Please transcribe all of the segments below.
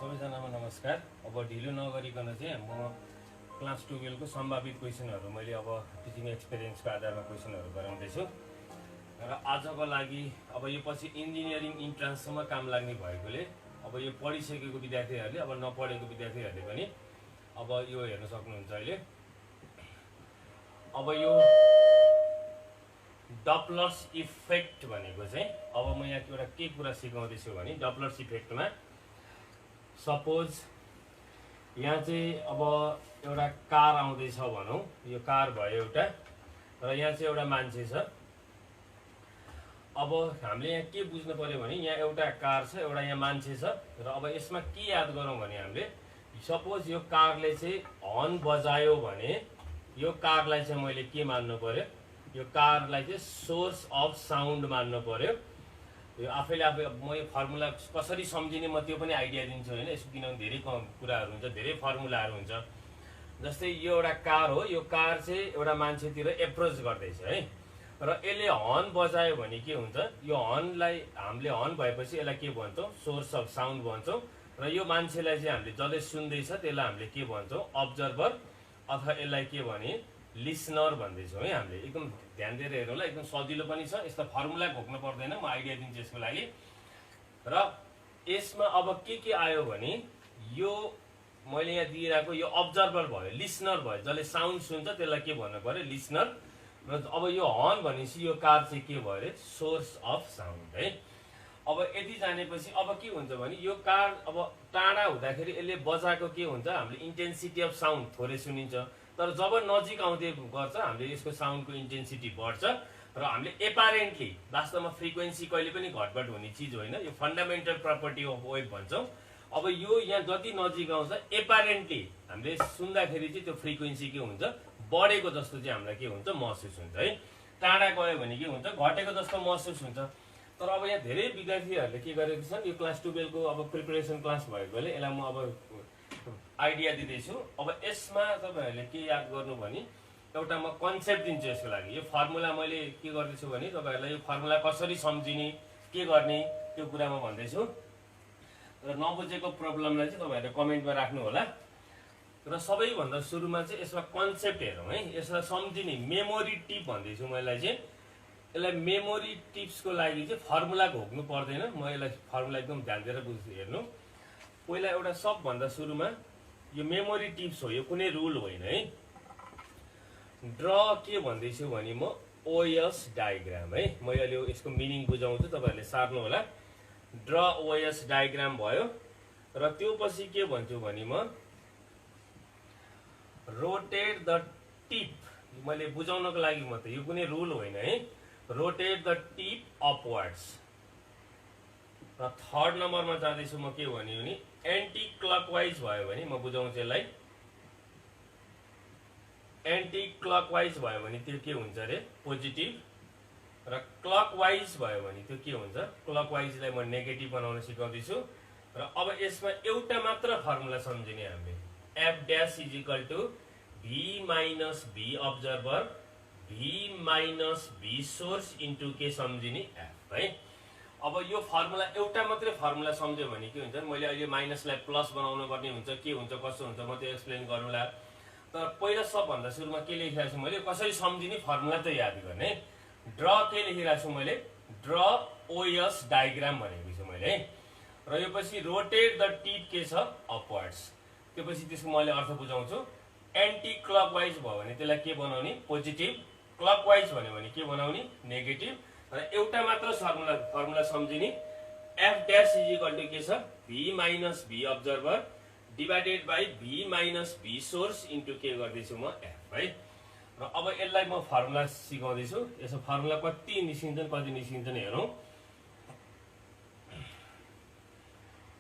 सबैजनामा नमस्कार। अब ढिलो नगरिकन चाहिँ म क्लास 12 को सम्भावित क्वेसनहरु मैले अब टिचिङ एक्सपिरियन्सको आधारमा क्वेसनहरु गराउँदैछु र आजको लागि अब यो पछि इन्जिनियरिङ इन्ट्रान्ससम्म काम लाग्ने भएकोले अब यो पढिसकेको विद्यार्थीहरुले अब नपढेको विद्यार्थीहरुले पनि अब यो हेर्न सक्नुहुन्छ। अहिले अब यो डपलर्स इफेक्ट भनेको चाहिँ अब म यहाँ एउटा के कुरा सिकाउँदैछु भने डपलर्स इफेक्टमा सपोज यहाँ चाहिँ अब एउटा कार आउँदैछ भनौं, यो कार भयो एउटा र यहाँ चाहिँ एउटा मान्छे छ। अब हामीले यहाँ के बुझ्नु पर्यो भने यहाँ एउटा कार छ, एउटा यहाँ मान्छे छ र अब यसमा के याद गरौँ भने हामीले सपोज यो कारले चाहिँ हर्न बजायो भने यो कारलाई चाहिँ मैले के मान्नु पर्यो, यो कारलाई चाहिँ सोर्स अफ साउन्ड मान्नु पर्यो। यो आफैले आफै म यो फर्मुला कसरी सम्झिने म त्यो पनि आइडिया दिन्छु हैन। यसको किनभने धेरै कुराहरु हुन्छ, धेरै फर्मुलाहरु हुन्छ। जस्तै यो एउटा कार हो, यो कार चाहिँ एउटा मान्छेतिर एप्रोच गर्दैछ है र यसले हर्न बजायो भने के हुन्छ, यो हर्नलाई हामीले हर्न भएपछि यसलाई के भन्छौं, सोर्स अफ साउन्ड भन्छौं र यो मान्छेलाई चाहिँ हामीले जसले सुन्दैछ त्यसलाई हामीले के भन्छौं, अब्जर्भर अथवा यसलाई के भने लिसनर भन्दैछौं है। हामीले एकदम ध्यान दिएर हेर्नु होला, एकदम सजिलो पनि छ, यस्तो फर्मुला घोक्नु पर्दैन, म आइडिया दिन्छु यसको लागि। र यसमा अब के आयो भने यो मैले यहाँ दिइराको यो अब्जर्भर भयो, लिसनर भयो, जसले साउन्ड सुन्छ त्यसलाई के भन्नु पर्यो, लिसनर। र अब यो हर्न भनेपछि यो कार चाहिँ के भयो रे, सोर्स अफ साउन्ड है। अब यति जानेपछि अब के हुन्छ भने यो कार अब टाढा हुँदाखेरि यसले बजाएको के हुन्छ, हामीले इन्टेन्सिटी अफ साउन्ड थोरै सुनिन्छ, तर जब नजिक आउँदै गर्छ हामीले यसको साउन्डको इन्टेन्सिटी बढ्छ र हामीले एपारेन्टली वास्तवमा फ्रिक्वेन्सी कहिले पनि घटबड हुने चिज होइन, यो फन्डामेन्टल प्रपर्टी अफ वेभ भन्छौं। अब यो यहाँ जति नजिक आउँछ एपारेन्टली हामीले सुन्दाखेरि चाहिँ त्यो फ्रिक्वेन्सी के हुन्छ, बढेको जस्तो चाहिँ हामीलाई के हुन्छ, महसुस हुन्छ है। टाढा गयो भने के हुन्छ, घटेको जस्तो महसुस हुन्छ। तर अब यहाँ धेरै विद्यार्थीहरूले के गरेको छन्, यो क्लास 12 को अब प्रिपरेसन क्लास भएकोले यसलाई म अब आइडिया दिँदैछु। अब यसमा तपाईहरुले के याद गर्नु भने एउटा म कन्सेप्ट दिन्छु यसको लागि। यो फर्मुला मैले के गर्दैछु भने तपाईहरुलाई यो फर्मुला कसरी सम्झिने, के गर्ने त्यो कुरा म भन्दैछु र नबुझेको प्रब्लमलाई चाहिँ तपाईहरुले कमेन्टमा राख्नु होला। र सबैभन्दा सुरुमा चाहिँ यसमा कन्सेप्ट हेरौँ है, यसलाई सम्झिने मेमोरी टिप भन्दैछु मैले चाहिँ। यसलाई मेमोरी टिप्सको लागि चाहिँ फर्मुला घोक्नु पर्दैन, म यसलाई फर्मुला एकदम ध्यान दिएर हेर्नु। पहिला एउटा सबभन्दा सुरुमा यो मेमोरी टिप्स हो, यो कुनै रुल होइन है। ड्र के भन्दैछु भने म ओएस डायग्राम है, मैले अहिले यसको मिनिङ बुझाउँछु, तपाईहरुले सार्नु होला। ड्र ओएस डायग्राम भयो र त्यो पछि के भन्छु भने म रोटेट द टिप, मैले बुझाउनको लागि मात्रै, यो कुनै रुल होइन है। Rotate the tip upwards. र थर्ड नम्बरमा जाँदैछु म के भन्यो भने एन्टी क्लकवाइज भयो भने म बुझाउँछु यसलाई। एन्टी क्लकवाइज भयो भने त्यो के हुन्छ रे, पोजिटिभ। र क्लकवाइज भयो भने त्यो के हुन्छ, क्लकवाइजलाई म नेगेटिभ बनाउन सिकाउँदैछु। र अब यसमा एउटा मात्र फर्मुला सम्झिने हामीले, F dash is equal to V minus V observer V minus V source into के सम्झिने, एफ है। अब यो फर्मुला एउटा मात्रै फर्मुला सम्झ्यो भने के हुन्छ, मैले अहिले माइनसलाई प्लस बनाउनु पर्ने हुन्छ, के हुन्छ कसो हुन्छ म त्यो एक्सप्लेन गरौँला। तर पहिला सबभन्दा सुरुमा के लेखिरहेको छु मैले, कसरी सम्झिने फर्मुला त याद गर्ने। ड्र के लेखिरहेको छु मैले, ड्र ओएस डायग्राम भनेको छु मैले है। र यो पछि रोटेट द टिप के छ, अपवर्ड्स। त्यो पछि त्यसको मैले अर्थ बुझाउँछु। एन्टी क्लकवाइज भयो भने त्यसलाई के बनाउने, पोजिटिभ। क्लकवाइज भन्यो भने के बनाउने, नेगेटिभ। र एउटा मात्र फर्मुला सम्झिने, F dash is equal to के छ, V minus V observer divided by V minus V source into के गर्दैछु म, एफ है। र अब यसलाई म फर्मुला सिकाउँदैछु। यसो फर्मुला कति निस्किन्छन् कति निस्किन्छन् हेरौँ।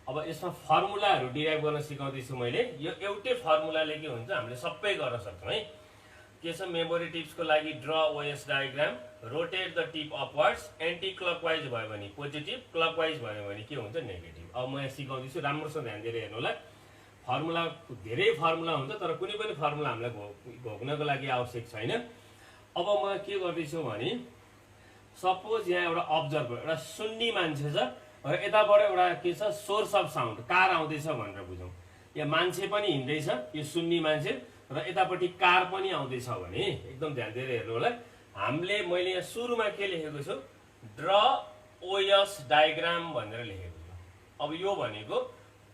अब यसमा फर्मुलाहरू डिराइभ गर्न सिकाउँदैछु मैले। यो एउटै फर्मुलाले के हुन्छ, हामीले सबै गर्न सक्छौँ है। के छ, मेमोरी टिप्सको लागि draw OS diagram, rotate the tip upwards, anti clockwise भयो भने पोजिटिभ, क्लकवाइज भयो भने के हुन्छ, नेगेटिभ। अब म यहाँ सिकाउँदैछु, राम्रोसँग ध्यान दिएर हेर्नु होला। फर्मुला धेरै फर्मुला हुन्छ, तर कुनै पनि फर्मुला हामीलाई घोक्नको लागि आवश्यक छैन। अब म के गर्दैछु भने सपोज यहाँ एउटा अब्जर्भर, एउटा सुन्ने मान्छे छ र यताबाट एउटा के छ सोर्स अफ साउन्ड कार आउँदैछ भनेर बुझौँ। यहाँ मान्छे पनि हिँड्दैछ, यो सुन्ने मान्छे, र यतापट्टि कार पनि आउँदैछ भने एकदम ध्यान दिएर हेर्नु होला। हामीले मैले यहाँ सुरुमा के लेखेको छु, ड्र ओएस डायग्राम भनेर लेखेको छु। अब यो भनेको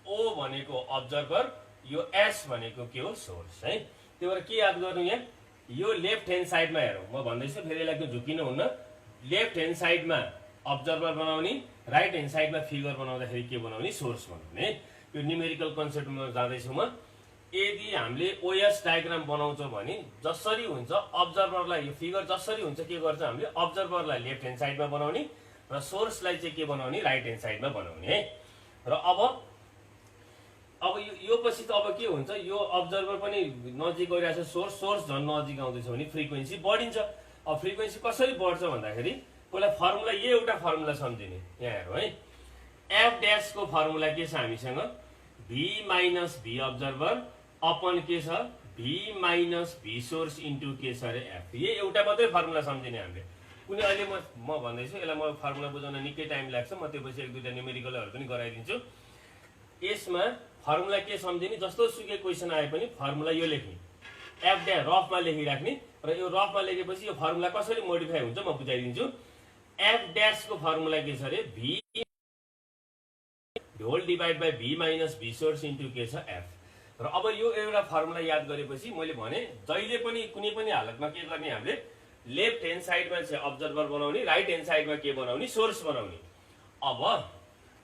ओ भनेको अब्जर्भर, यो एस भनेको के हो सोर्स है। त्यही भएर के याद गर्नु, यहाँ यो लेफ्ट ह्यान्ड साइडमा हेरौँ, म भन्दैछु फेरि यसलाई झुकिनु हुन्न। लेफ्ट ह्यान्ड साइडमा अब्जर्भर बनाउने, राइट ह्यान्ड साइडमा फिगर बनाउँदाखेरि के बनाउने सोर्स बनाउने। यो न्युमेरिकल कन्सेप्टमा जाँदैछु म। यदि हामीले ओएस डायग्राम बनाउँछौँ भने जसरी हुन्छ अब्जर्भरलाई, यो फिगर जसरी हुन्छ के गर्छ हामीले अब्जर्भरलाई लेफ्ट ह्यान्ड साइडमा बनाउने र सोर्सलाई चाहिँ के बनाउने राइट ह्यान्ड साइडमा बनाउने है। र अब यो पछि त अब के हुन्छ, यो अब्जर्भर पनि नजिक गइरहेछ, सोर्स झन् नजिक आउँदैछ भने फ्रिक्वेन्सी बढिन्छ। अब फ्रिक्वेन्सी कसरी बढ्छ भन्दाखेरि पहिला फर्मुला यो एउटा फर्मुला सम्झिने, यहाँ हेरौँ है। एफ ड्यास को फर्मुला के छ हामीसँग, भी माइनस भी अब्जर्भर अपन के छ V minus V source into के छ अरे एफ। यो एउटा मात्रै फर्मुला सम्झिने हामीले। कुनै अहिले म भन्दैछु, यसलाई म फर्मुला बुझाउन निकै टाइम लाग्छ, म त्यो पछि एक दुईवटा न्युमेरिकलहरू पनि गराइदिन्छु। यसमा फर्मुला के सम्झिने, जस्तो सुकै क्वेसन आए पनि फर्मुला यो लेख्ने, एफ ड्यास रफमा लेखिराख्ने, र यो रफमा लेखेपछि यो फर्मुला कसरी मोडिफाई हुन्छ म बुझाइदिन्छु। एफ ड्यास को फर्मुला के छ अरे V whole divide by V minus V source into के छ एफ। र अब यो एउटा फर्मुला याद गरेपछि मैले भने जहिले पनि कुनै पनि हालतमा के गर्ने, हामीले लेफ्ट ह्यान्ड साइडमा चाहिँ अब्जर्भर बनाउने, राइट ह्यान्ड साइडमा के बनाउने सोर्स बनाउने। अब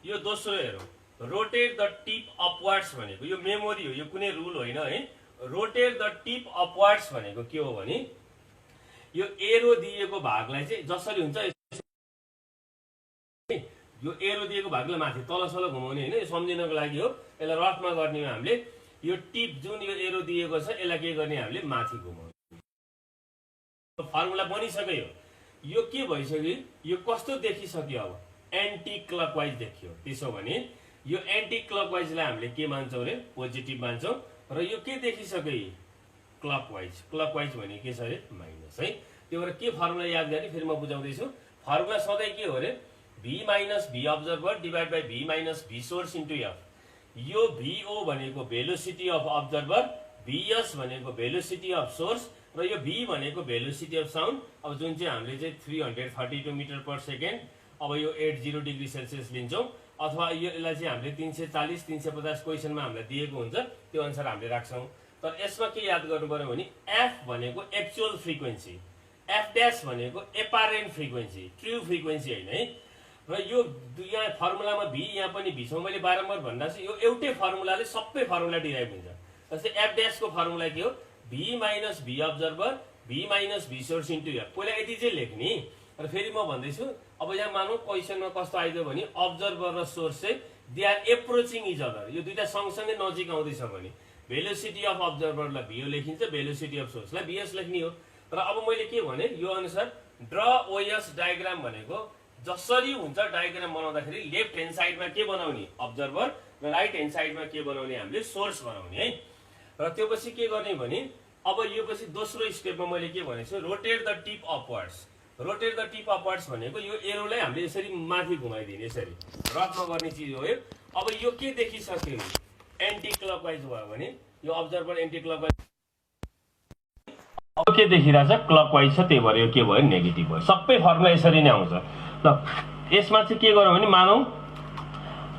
यो दोस्रो हेरौँ, रोटेट द टिप अपवार्ड्स भनेको यो मेमोरी हो, यो कुनै रुल होइन है। रोटेट द टिप अपवार्ड्स भनेको के हो भने यो एरो दिएको भागलाई चाहिँ जसरी हुन्छ यो एरो दिएको भागलाई माथि तलसल घुमाउने होइन, यो सम्झिनको लागि हो। यसलाई रफमा गर्ने हामीले यो टिप जुन यो एरो दिएको छ यसलाई के गर्ने हामीले माथि घुमाउने। फर्मुला बनिसक्यो, यो के भइसक्यो, यो कस्तो देखिसक्यो, अब एन्टी क्लकवाइज देखियो। त्यसो भने यो एन्टी क्लकवाइजलाई हामीले के मान्छौँ अरे पोजिटिभ मान्छौँ, र यो के देखिसक्यो क्लकवाइज। क्लकवाइज भने के छ अरे माइनस है। त्यही भएर के फर्मुला याद गर्ने फेरि म बुझाउँदैछु। फर्मुला सधैँ के हो अरे V minus V observer divide by V minus V source into F. यो VO भनेको भेलोसिटी अफ अब्जर्भर, VS भनेको भेलोसिटी अफ सोर्स, र यो V भनेको भेलोसिटी अफ साउन्ड। अब जुन चाहिँ हामीले चाहिँ 332 मिटर पर सेकेन्ड, अब यो 80 डिग्री सेल्सियस लिन्छौँ, अथवा यसलाई चाहिँ हामीले 340 350 क्वेसनमा हामीलाई दिएको हुन्छ, त्यो अनुसार हामीले राख्छौँ। तर यसमा के याद गर्नु पर्यो भने एफ भनेको एक्चुअल फ्रिक्वेन्सी, एफ ड्यास भनेको एपारेन्ट फ्रिक्वेन्सी, ट्रु फ्रिक्वेन्सी होइन है। र यो यहाँ फर्मुलामा भी यहाँ पनि भी छ, मैले बारम्बार भन्दा छु यो एउटै फर्मुलाले सबै फर्मुला डिराइभ हुन्छ। जस्तै एफ ड्यास को फर्मुला के हो, भी minus V observer V minus V source into F. पहिला यति चाहिँ लेख्ने, र फेरि म भन्दैछु। अब यहाँ मानौँ क्वेसनमा कस्तो आइदियो भने अब्जर्भर र सोर्स चाहिँ they are approaching each other, यो दुईटा सँगसँगै नजिक आउँदैछ भने भेलोसिटी अफ अब्जर्भरलाई VO लेखिन्छ, भेलोसिटी अफ सोर्सलाई VS लेख्ने हो। र अब मैले के भने यो अनुसार ड्र ओएस डायग्राम भनेको जसरी हुन्छ डायग्राम बनाउँदाखेरि लेफ्ट ह्यान्ड साइडमा के बनाउने अब्जर्भर, र राइट ह्यान्ड साइडमा के बनाउने हामीले सोर्स बनाउने है। र त्यो पछि के गर्ने भने अब यो पछि दोस्रो स्टेपमा मैले के भनेको छु, rotate the tip upwards. Rotate the tip upwards भनेको यो एरोलाई हामीले यसरी माथि घुमाइदिने, यसरी रफमा गर्ने चिज हो यो। अब यो के देखिसक्यो, एन्टी क्लकवाइज भयो भने यो अब्जर्भर एन्टी क्लकवाइज, अब के देखिरहेछ क्लकवाइज छ, त्यही भएर यो के भयो नेगेटिभ भयो। सबै फर्मुला यसरी नै आउँछ। ल यसमा चाहिँ के गरौँ भने मानौँ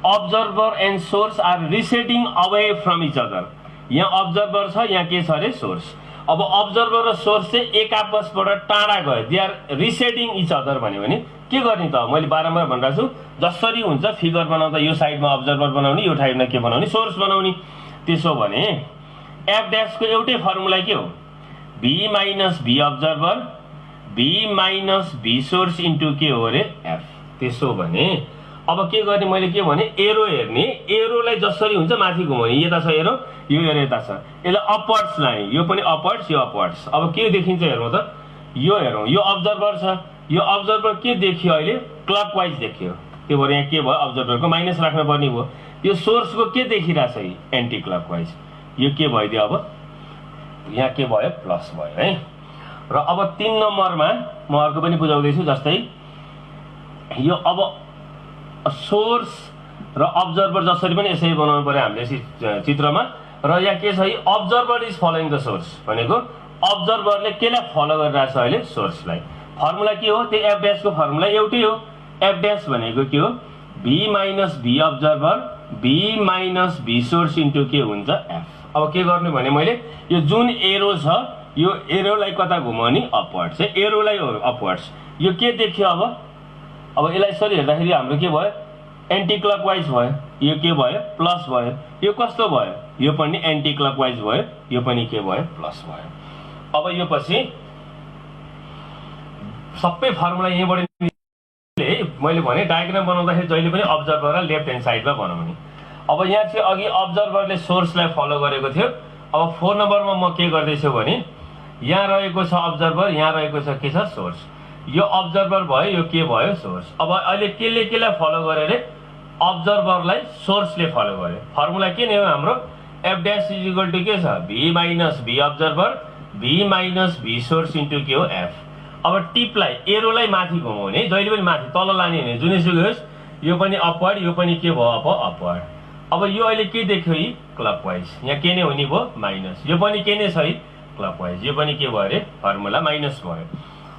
observer and source are receding away from each other. यहाँ अब्जर्भर छ, यहाँ के छ अरे सोर्स। अब अब्जर्भर र सोर्स चाहिँ एक आपसबाट टाढा गयो, दे आर रिसेटिङ इच अदर भन्यो भने के गर्ने त, मैले बारम्बार भनिरहेको छु जसरी हुन्छ फिगर बनाउँदा यो साइडमा अब्जर्भर बनाउने, यो साइडमा के बनाउने सोर्स बनाउने। त्यसो भने एफ ड्यासको एउटै फर्मुला के हो, भी minus V observer V minus V source into के हो अरे एफ। त्यसो भने अब के गर्ने, मैले के भने एरो हेर्ने, एरोलाई जसरी हुन्छ माथि घुमाउने, यता छ एरो, यो एरो यता छ, यसलाई अपवर्ड्स लाने, यो पनि अपवर्ड्स यो अपवर्ड्स। अब के देखिन्छ हेरौँ त, यो हेरौँ, यो अब्जर्भर छ, यो अब्जर्भर के देखियो अहिले क्लकवाइज देखियो, त्यो भएर यहाँ के भयो अब्जर्भरको माइनस राख्नु पर्ने भयो। यो सोर्सको के देखिरहेछ एन्टी क्लकवाइज, यो के भइदियो अब यहाँ के भयो प्लस भयो है। र अब 3 नम्बरमा म अर्को पनि बुझाउँदैछु। जस्तै यो अब सोर्स र अब्जर्भर जसरी पनि यसरी बनाउनु पर्यो हामीले चित्रमा। र यहाँ के छ, observer is following the source भनेको अब्जर्भरले केलाई फलो गरिरहेछ अहिले, सोर्सलाई। फर्मुला के हो, त्यो एफ ड्यासको फर्मुला एउटै हो। एफ ड्यास भनेको के हो, भी minus V observer V minus V source into के हुन्छ, एफ। अब के गर्नु भने मैले यो जुन एरो छ यो एरोलाई कता घुमाउने, अपवर्ड्स। एरोलाई अपवर्ड्स। यो के देखियो अब यसलाई यसरी हेर्दाखेरि हाम्रो के भयो, एन्टी क्लकवाइज भयो। यो के भयो, प्लस भयो। यो कस्तो भयो, यो पनि एन्टी क्लकवाइज भयो, यो पनि के भयो, प्लस भयो। अब यो पछि सबै फर्मुला यहीँबाट मैले भने डायग्राम बनाउँदाखेरि जहिले पनि अब्जर्भर र लेफ्ट ह्यान्ड साइडमा बनाउने। अब यहाँ चाहिँ अघि अब्जर्भरले सोर्सलाई फलो गरेको थियो। अब 4 नम्बरमा म के गर्दैछु भने यहाँ रहेको छ अब्जर्भर, यहाँ रहेको छ के छ, सोर्स। यो अब्जर्भर भयो, यो के भयो, सोर्स। अब अहिले केलाई फलो गरे अरे, अब्जर्भरलाई सोर्सले फलो गर्यो। फर्मुला के नै हो हाम्रो, F dash is equal to के छ, V minus V observer V minus V source into के हो, एफ। अब टिपलाई एरोलाई माथि घुमाउने, जहिले पनि माथि तल लाने हुने, जुनैसुकै होस्। यो पनि अपवर्ड, यो पनि के भयो, अपवर्ड। अब यो अहिले के देख्यो, यी क्लकवाइज। यहाँ के नै हुने भयो, माइनस। यो पनि के नै छ, क्लकवाइज। यो पनि के भयो अरे, फर्मुला माइनस भयो।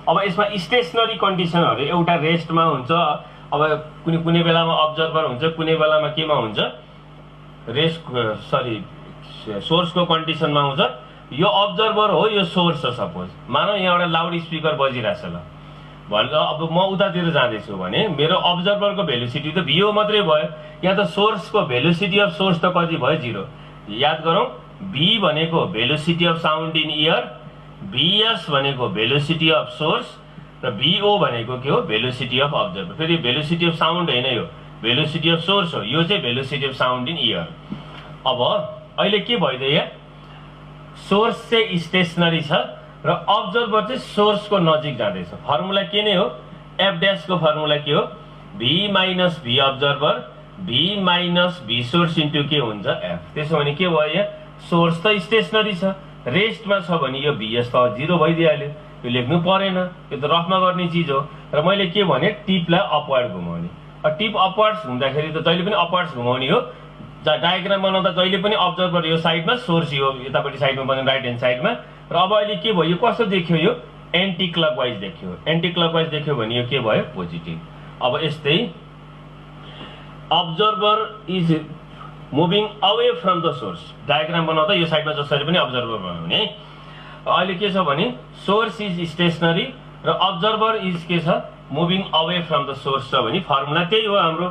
अब यसमा स्टेसनरी कन्डिसनहरू एउटा रेस्टमा हुन्छ, अब कुनै बेलामा अब्जर्भर हुन्छ, कुनै बेलामा केमा हुन्छ, सोर्सको कन्डिसनमा हुन्छ। यो अब्जर्भर हो, यो सोर्स हो। सपोज मानौ यहाँ एउटा लाउड स्पिकर बजिरहेछ ल भन्छ, अब म उतातिर जाँदैछु भने मेरो अब्जर्भरको भेलोसिटी त भिओ मात्रै भयो। यहाँ त सोर्सको भेलोसिटी अफ सोर्स त कति भयो, 0। याद गरौँ, भी भनेको velocity of sound in air, VS भनेको भेलोसिटी अफ सोर्स, र भिओ भनेको के हो, भेलोसिटी अफ अब्जर्भर। फेरि भेलोसिटी अफ साउन्ड होइन, यो भेलोसिटी अफ सोर्स हो। यो चाहिँ velocity of sound in air. अब अहिले के भइदियो, यहाँ सोर्स चाहिँ स्टेसनरी छ र अब्जर्भर चाहिँ सोर्सको नजिक जाँदैछ। फर्मुला के नै हो, एफ ड्यासको फर्मुला के हो, भी minus V observer V minus V source into के हुन्छ, एफ। त्यसो भने के भयो, यहाँ सोर्स त स्टेसनरी छ, रेस्टमा छ भने यो भीएस त 0 भइदिइहाल्यो। यो लेख्नु परेन, यो त रफमा गर्ने चिज हो। र मैले के भने, टिपलाई अपवर्ड घुमाउने। टिप अपवर्ड्स हुँदाखेरि त जहिले पनि अपवर्ड्स घुमाउने हो। डायग्राम बनाउँदा जहिले पनि अब्जर्भर यो साइडमा, सोर्स यो यतापट्टि साइडमा बन्यो, राइट ह्यान्ड साइडमा। र अब अहिले के भयो, यो कस्तो देखियो, यो एन्टी क्लकवाइज देखियो। एन्टी क्लकवाइज देखियो भने यो के भयो, पोजिटिभ। अब यस्तै observer is moving away from the source. Diagram बनाउँदा यो साइडमा जसरी पनि अब्जर्भर बनाउने है। अहिले के छ भने सोर्स इज स्टेसनरी र अब्जर्भर इज के छ, moving away from the source छ भने फर्मुला त्यही हो हाम्रो।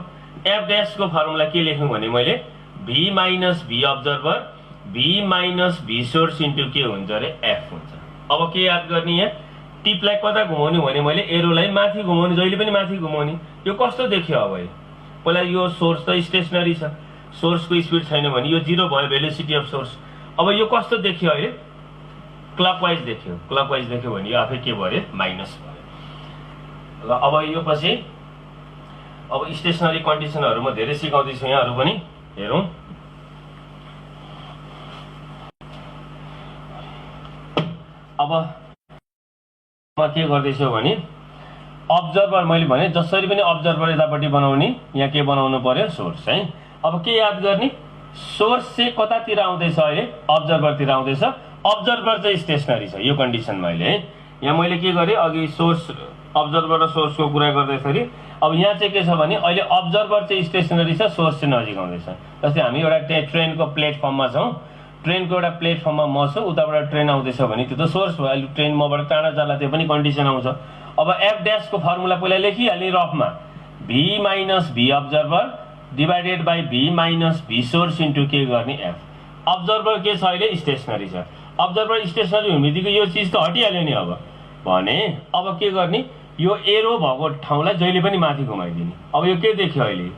एफ ड्यासको फर्मुला के लेख्नु भने मैले, भी minus V observer V minus V source into के हुन्छ अरे, एफ हुन्छ। अब के याद गर्ने, यहाँ टिपलाई कता घुमाउने भने मैले एरोलाई माथि घुमाउने, जहिले पनि माथि घुमाउने। यो कस्तो देखियो, अब पहिला यो सोर्स त स्टेसनरी छ, सोर्सको स्पिड छैन भने यो 0 भयो, भेलोसिटी अफ सोर्स। अब यो कस्तो देखियो अहिले, क्लकवाइज देखियो। क्लकवाइज देखियो भने यो आफै के भयो अरे, माइनस भयो। ल अब यो पछि अब स्टेसनरी कन्डिसनहरू म धेरै सिकाउँदैछु, यहाँहरू पनि हेरौँ। अब म के गर्दैछु भने अब्जर्भर, मैले भने जसरी पनि अब्जर्भर यतापट्टि बनाउने, यहाँ के बनाउनु पर्यो, सोर्स है। अब के याद गर्ने, सोर्स चाहिँ कतातिर आउँदैछ अहिले, अब्जर्भरतिर आउँदैछ। अब्जर्भर चाहिँ स्टेसनरी छ यो कन्डिसनमा अहिले है। यहाँ मैले के गरेँ, अघि सोर्स अब्जर्भर र सोर्सको कुरा गर्दाखेरि अब यहाँ चाहिँ के छ भने अहिले अब्जर्भर चाहिँ स्टेसनरी छ, सोर्स चाहिँ नजिक आउँदैछ। जस्तै हामी एउटा ट्रेनको प्लेटफर्ममा छौँ, ट्रेनको एउटा प्लेटफर्ममा म छु, उताबाट ट्रेन आउँदैछ भने त्यो त सोर्स भयो। अहिले ट्रेन मबाट टाढा जाला, त्यो पनि कन्डिसन आउँछ। अब एफ ड्यासको फर्मुला पहिला लेखिहाल्ने रफमा, V minus V observer divided by V minus V source into के गर्ने, एफ। अब्जर्भर के छ अहिले, स्टेसनरी छ। अब्जर्भर स्टेसनरी हुने बित्तिकै यो चिज त हटिहाल्यो नि। अब भने अब के गर्ने, यो एरो भएको ठाउँलाई जहिले पनि माथि घुमाइदिने। अब यो के देखियो अहिले,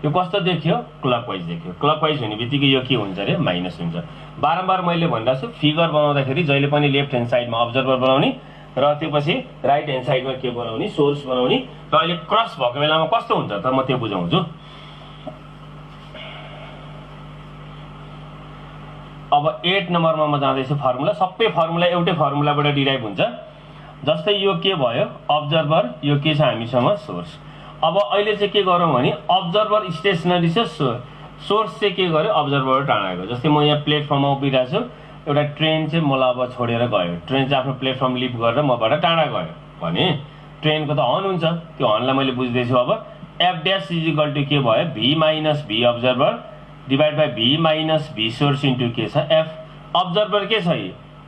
यो कस्तो देखियो, क्लकवाइज देखियो। क्लकवाइज हुने बित्तिकै यो के हुन्छ अरे, माइनस हुन्छ। बारम्बार मैले भनिरहेको छु, फिगर बनाउँदाखेरि जहिले पनि लेफ्ट ह्यान्ड साइडमा अब्जर्भर बनाउने र त्यो पछि राइट ह्यान्ड साइडमा के बनाउने, सोर्स बनाउने। र अहिले क्रस भएको बेलामा कस्तो हुन्छ त म त्यो बुझाउँछु। अब 8 नम्बरमा म जाँदैछु। फर्मुला सबै फर्मुला एउटै फर्मुलाबाट डिराइभ हुन्छ। जस्तै यो के भयो, अब्जर्भर, यो के छ हामीसँग, सोर्स। अब अहिले चाहिँ के गरौँ भने अब्जर्भर स्टेसनरी छ, सोर्स चाहिँ के गर्यो अब्जर्भर टाढा गयो। जस्तै म यहाँ प्लेटफर्ममा उभिरहेको छु, एउटा ट्रेन चाहिँ मलाई अब छोडेर गयो, ट्रेन चाहिँ आफ्नो प्लेटफर्म लिभ गरेर मबाट टाढा गयो भने ट्रेनको त हर्न हुन्छ, त्यो हर्नलाई मैले बुझ्दैछु। अब F dash is equal to के भयो V minus V observer divide by V minus V source into के छ एफ। अब्जर्भर के छ,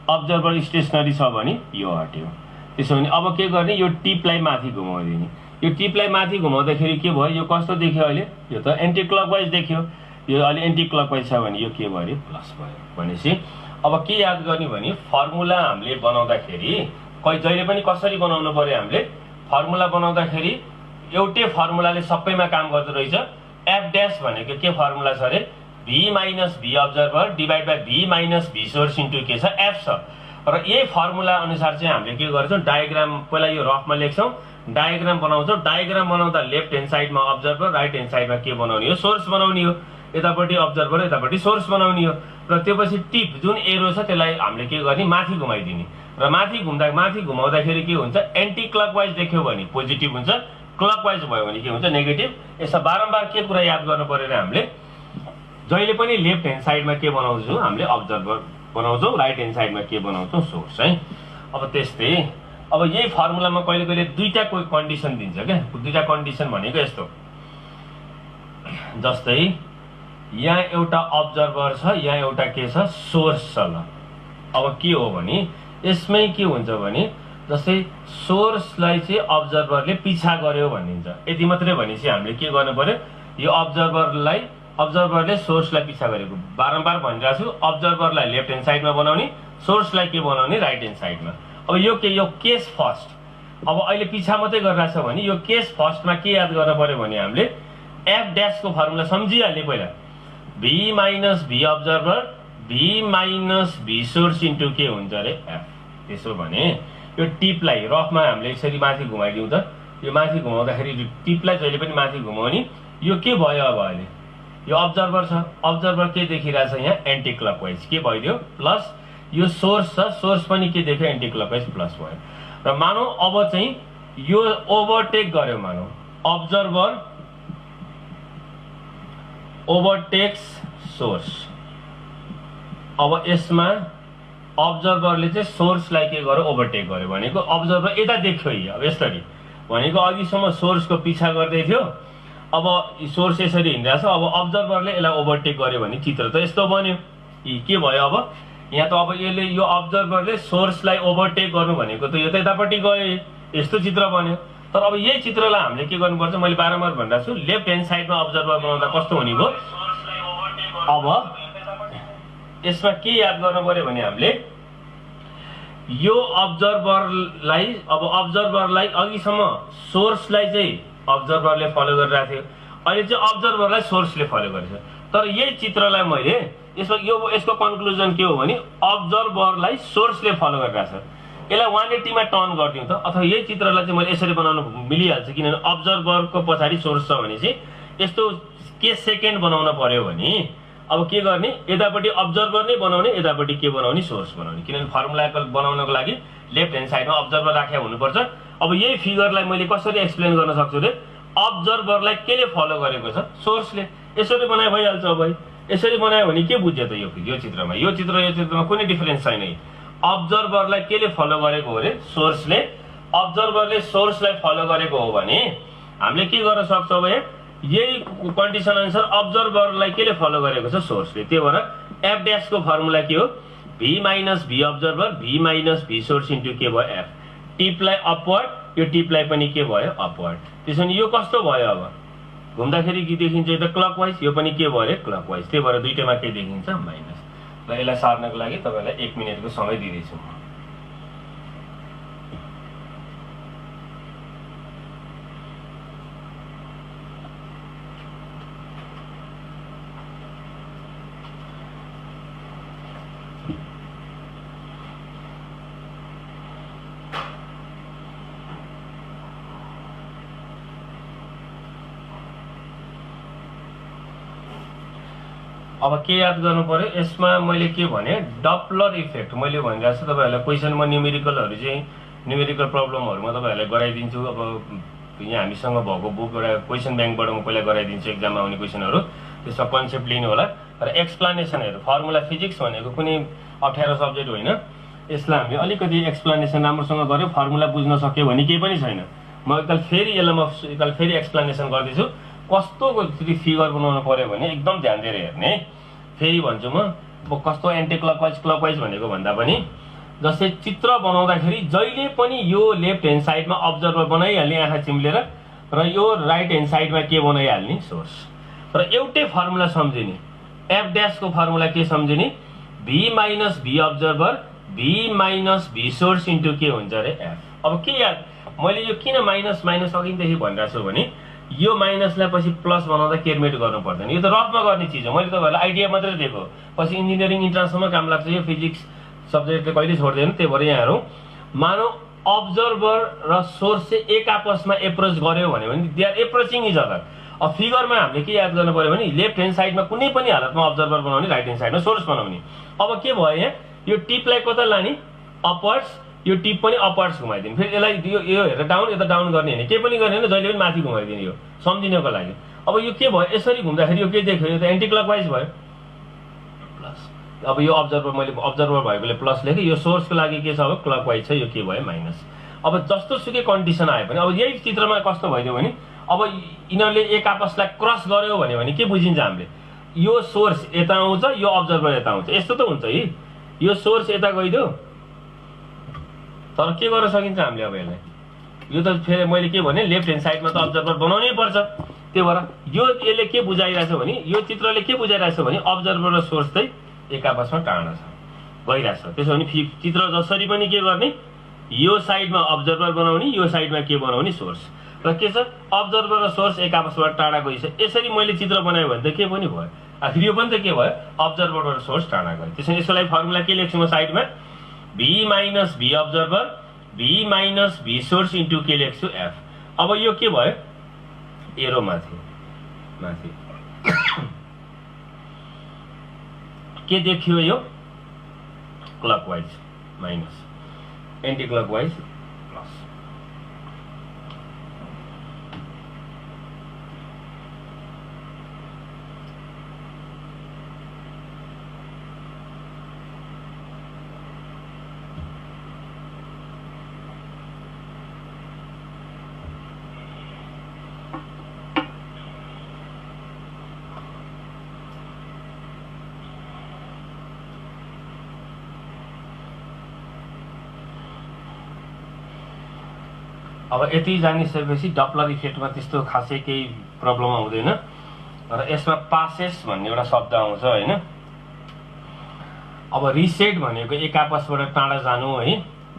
अब्जर्भर स्टेसनरी छ भने यो हट्यो। त्यसो भने अब के गर्ने, यो टिपलाई माथि घुमाउदिने। यो टिपलाई माथि घुमाउँदाखेरि के भयो, यो कस्तो देख्यो अहिले, यो त एन्टी क्लकवाइज देख्यो। यो अहिले एन्टी क्लकवाइज छ भने यो के भयो प्लस भयो। भनेपछि अब के याद गर्ने भने फर्मुला हामीले बनाउँदाखेरि जहिले पनि कसरी बनाउनु पर्यो, हामीले फर्मुला बनाउँदाखेरि एउटै फर्मुलाले सबैमा काम गर्दो रहेछ। एफ ड्यास भनेको के फर्मुला छ अरे, V minus V observer divide by V minus V source into के छ एफ छ। र यही फर्मुला अनुसार चाहिँ हामीले के गर्छौँ, डायग्राम पहिला यो रफमा लेख्छौँ, डायग्राम बनाउँछौँ। डायग्राम बनाउँदा लेफ्ट ह्यान्ड साइडमा अब्जर्भर, राइट ह्यान्ड साइडमा के बनाउने हो, सोर्स बनाउने हो। यतापट्टि अब्जर्भर, यतापट्टि सोर्स बनाउने हो। र त्योपछि टिप जुन एरो छ त्यसलाई हामीले के गर्ने, माथि घुमाइदिने। र माथि घुमाउँदाखेरि के हुन्छ, एन्टी क्लकवाइज देख्यो भने पोजिटिभ हुन्छ, क्लकवाइज भयो भने के हुन्छ नेगेटिभ। यसो बारम्बार के कुरा याद गर्नु पर्यो र हामीले जहिले पनि लेफ्ट ह्यान्ड साइडमा के बनाउँछौँ, हामीले अब्जर्भर बनाउँछौँ, राइट ह्यान्ड साइडमा के बनाउँछौँ, सोर्स है। अब त्यस्तै अब यही फर्मुलामा कहिले कहिले दुईटा कोही कन्डिसन दिन्छ क्या। दुईटा कन्डिसन भनेको यस्तो, जस्तै यहाँ एउटा अब्जर्भर छ, यहाँ एउटा के छ सोर्स छ। ल अब के हो भने यसमै के हुन्छ भने जस्तै सोर्सलाई चाहिँ अब्जर्भरले पिछा गर्यो भनिन्छ, यति मात्रै भनेपछि हामीले के गर्नु पर्यो, यो अब्जर्भरले सोर्सलाई पिछा गरेको बारम्बार भनिरहेको छु। अब्जर्भरलाई लेफ्ट ह्यान्ड साइडमा बनाउने, सोर्सलाई के बनाउने राइट ह्यान्ड साइडमा। अब यो केस फर्स्ट, अब अहिले पिछा मात्रै गरिरहेको छ भने यो केस फर्स्टमा के याद गर्नु पर्यो भने हामीले एफ ड्यासको फर्मुला सम्झिहाल्ने पहिला, भी minus V observer V minus V source into के हुन्छ अरे एफ। त्यसो भने यो टिपलाई रफमा हामीले यसरी माथि घुमाइदिउँ त, यो माथि घुमाउँदाखेरि टिपलाई जहिले पनि माथि घुमाउने। यो के भयो, अब अहिले यो अब्जर्भर छ, अब्जर्भर के देखिरहेछ यहाँ एन्टी क्लकवाइज, के भइदियो प्लस। यो सोर्स छ, सोर्स पनि के देख्यो एन्टी क्लकवाइज प्लस भयो। र मानौ अब चाहिँ यो ओभरटेक गर्यो, मानौ अब्जर्भर ओभरटेक्स सोर्स। अब यसमा अब्जर्भरले चाहिँ सोर्सलाई के गर्यो ओभरटेक गर्यो भनेको अब्जर्भर यता देख्यो। अब यसरी भनेको अघिसम्म सोर्सको पिछा गर्दै थियो, अब सोर्स यसरी हिँडिरहेको छ, अब अब्जर्भरले यसलाई ओभरटेक गर्यो भने चित्र त यस्तो बन्यो। के भयो अब यहाँ त अब यसले यो अब्जर्भरले सोर्सलाई ओभरटेक गर्नु भनेको त यो त यतापट्टि गयो, यस्तो चित्र बन्यो। तर अब यही चित्रलाई हामीले के गर्नुपर्छ, मैले बारम्बार भनिरहेको छु, लेफ्ट ह्यान्ड साइडमा अब्जर्भर बनाउँदा कस्तो हुने भयो। अब यसमा के याद गर्नु पर्यो भने हामीले यो अब्जर्भरलाई अघिसम्म सोर्सलाई चाहिँ अब्जर्भरले फलो गरिरहेको थियो, अहिले चाहिँ अब्जर्भरलाई सोर्सले फलो गरेछ। तर यही चित्रलाई मैले यसको कन्क्लुजन के हो भने अब्जर्भरलाई सोर्सले फलो गरिरहेछ। यसलाई 180 मा टर्न गरिदिउँ त, अथवा यही चित्रलाई चाहिँ मैले यसरी बनाउनु मिलिहाल्छ, किनभने अब्जर्भरको पछाडि सोर्स छ भने चाहिँ यस्तो के सेकेन्ड बनाउन पर्यो भने अब के गर्ने, यतापट्टि अब्जर्भर नै बनाउने, यतापट्टि के बनाउने सोर्स बनाउने, किनभने फर्मुला बनाउनको लागि लेफ्ट ह्यान्ड साइडमा अब्जर्भर राखेको हुनुपर्छ। अब यही फिगरलाई मैले कसरी एक्सप्लेन गर्न सक्छु रे, अब्जर्भरलाई केले फलो गरेको छ, सोर्सले। यसरी बनाए भइहाल्छ। अब यसरी बनायो भने के बुझ्यो त, यो चित्रमा कुनै डिफरेन्स छैन। अब्जर्भरलाई केले फलो गरेको हो रे, सोर्सले। अब्जर्भरले सोर्सलाई फलो गरेको हो भने हामीले के गर्न सक्छौँ अब यही कन्डिसन अनुसार अब्जर्भरलाई केले फलो गरेको छ, सोर्सले। त्यही भएर एफ ड्यासको फर्मुला के हो, भी minus V observer V minus V source into के भयो एफ। टिपलाई अपवर्ड, यो टिपलाई पनि के भयो अपवर्ड। त्यसो भने यो कस्तो भयो, अब घुम्दाखेरि के देखिन्छ, यो त क्लकवाइज, यो पनि के भयो अरे क्लकवाइज। त्यही भएर दुईटैमा के देखिन्छ माइनस। र यसलाई सार्नको लागि तपाईँलाई 1 मिनटको समय दिँदैछु। अब के याद गर्नु पर्यो, यसमा मैले के भने डप्लर इफेक्ट मैले भनिरहेको छु। तपाईँहरूलाई क्वेसनमा न्युमेरिकल प्रब्लमहरुमा तपाईँहरूलाई गराइदिन्छु। अब यहाँ हामीसँग भएको बुक एउटा क्वेसन ब्याङ्कबाट म पहिला गराइदिन्छु एक्जाममा आउने क्वेसनहरू, त्यसमा कन्सेप्ट लिनु होला। र एक्सप्लानेसनहरू, फर्मुला फिजिक्स भनेको कुनै अप्ठ्यारो सब्जेक्ट होइन, यसलाई हामीले अलिकति एक्सप्लानेसन राम्रोसँग गऱ्यो, फर्मुला बुझ्न सक्यो भने केही पनि छैन। म एकताल फेरि यसलाई एकताल फेरि एक्सप्लानेसन गर्दैछु। कस्तो फिगर बनाउनु पर्यो भने एकदम ध्यान दिएर हेर्ने है। फेरि भन्छु म कस्तो एन्टी क्लकवाइज भनेको भन्दा पनि जस्तै चित्र बनाउँदाखेरि जहिले पनि यो लेफ्ट ह्यान्ड साइडमा अब्जर्भर बनाइहाल्ने आँखा चिम्लेर, र यो राइट ह्यान्ड साइडमा के बनाइहाल्ने, सोर्स। र एउटै फर्मुला सम्झिने, एफ ड्यासको फर्मुला के सम्झिने, भी minus V observer V minus V source into के हुन्छ अरे एफ। अब के याद, मैले यो किन माइनस अघिदेखि भनिरहेको छु भने यो माइनसलाई पछि प्लस बनाउँदा केयरमेट गर्नु पर्दैन। यो त रफमा गर्ने चिज हो, मैले तपाईँहरूलाई आइडिया मात्रै दिएको, पछि इन्जिनियरिङ इन्ट्रान्ससम्म काम लाग्छ। यो फिजिक्स सब्जेक्टले कहिले छोड्दैन। त्यही भएर यहाँहरू मानौ अब्जर्भर र सोर्स चाहिँ एक आपसमा एप्रोच गर्यो भने they are approaching each other. अब फिगरमा हामीले के याद गर्नु पर्यो भने लेफ्ट ह्यान्ड साइडमा कुनै पनि हालतमा अब्जर्भर बनाउने, राइट ह्यान्ड साइडमा सोर्स बनाउने। अब के भयो यहाँ, यो टिपलाई कता लाने, अपवर्ड्स, यो टिप पनि अपवर्ड्स घुमाइदिने। फेरि यसलाई यो हेरेर डाउन, यता डाउन गर्ने होइन, केही पनि गर्ने होइन, जहिले पनि माथि घुमाइदिने। यो सम्झिनको लागि। अब यो के भयो, यसरी घुम्दाखेरि यो के देख्यो, यो त एन्टी क्लकवाइज भयो, प्लस। अब यो अब्जर्भर, मैले अब्जर्भर भएकोले प्लस लेखेँ, यो सोर्सको लागि के छ अब क्लकवाइज छ, यो के भयो माइनस। अब जस्तो सुकै कन्डिसन आयो भने, अब यही चित्रमा कस्तो भइदियो भने अब यिनीहरूले एक आपसलाई क्रस गर्यो भने के बुझिन्छ हामीले, यो सोर्स यता आउँछ, यो अब्जर्भर यता आउँछ, यस्तो त हुन्छ है। यो सोर्स यता गइदियो, तर के गर्न सकिन्छ हामीले अब यसलाई, यो त फेरि मैले के भने लेफ्ट ह्यान्ड साइडमा त अब्जर्भर बनाउनै पर्छ। त्यही भएर यो यसले के बुझाइरहेछ भने, यो चित्रले के बुझाइरहेछ भने अब्जर्भर र सोर्स चाहिँ एक आपसमा टाढा छ, गइरहेछ। त्यसो भने चित्र जसरी पनि के गर्ने, यो साइडमा अब्जर्भर बनाउने, यो साइडमा के बनाउने, सोर्स। र के छ, अब्जर्भर र सोर्स एक आपसबाट टाढा गइसक्यो। यसरी मैले चित्र बनाएँ भने त के पनि भयो, आखिर यो पनि त के भयो, अब्जर्भर र सोर्स टाढा गयो। त्यसैले यसको लागि फर्मुला के लेख्छु म साइडमा, भी minus V observer V minus V source into के लेख्छु एफ। अब यो के भयो, एरो माथि के देखियो, यो clockwise minus, anti clockwise plus. अब यति जानिसकेपछि डप्लर इफेक्टमा त्यस्तो खासै केही प्रब्लम आउँदैन। र यसमा पासेस भन्ने एउटा शब्द आउँछ होइन। अब रिसेट भनेको एक आपसबाट टाढा जानु है,